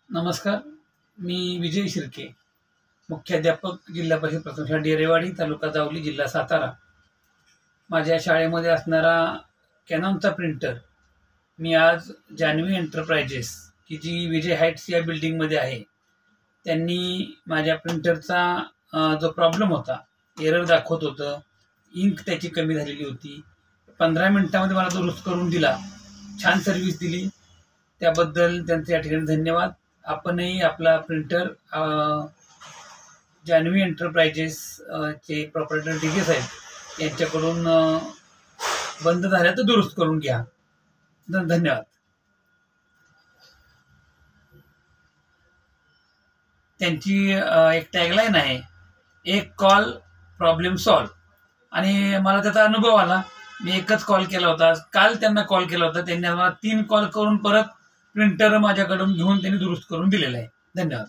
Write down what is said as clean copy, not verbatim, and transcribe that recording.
नमस्कार. मी विजय शिर्के, मुख्याध्यापक, जिल्हा परिषद प्रथम शाळा डेरेवाडी, तालुका जावली, जिल्हा सातारा. माझ्या शाळेमध्ये असणारा कॅनॉनचा प्रिंटर मी आज जान्हवी एंटरप्राइजेस, की जी विजय हाईट्स या बिल्डिंगमध्ये आहे, त्यांनी माझ्या प्रिंटरचा जो प्रॉब्लेम होता, एरर दाखवत होतं, इंक त्याची कमी झालेली होती, 15 मिनिटामध्ये मला दुरुस्त करून दिला. छान सर्व्हिस दिली, त्याबद्दल त्यांचे या ठिकाणी धन्यवाद. आपणही आपला प्रिंटर जान्हवी एंटरप्राइजेस चे प्रॉपरायटर DK साहेब यांच्याकडून बंद झाल्या तर दुरुस्त करून घ्या. धन्यवाद. त्यांची एक टॅगलाईन आहे, एक कॉल प्रॉब्लेम सॉल्व. आणि मला त्याचा अनुभव आला. मी एकच कॉल केला होता, काल त्यांना कॉल केला होता, त्यांनी मला 3 कॉल करून परत प्रिंटर माझ्याकडून घेऊन त्यांनी दुरुस्त करून दिलेला आहे. धन्यवाद.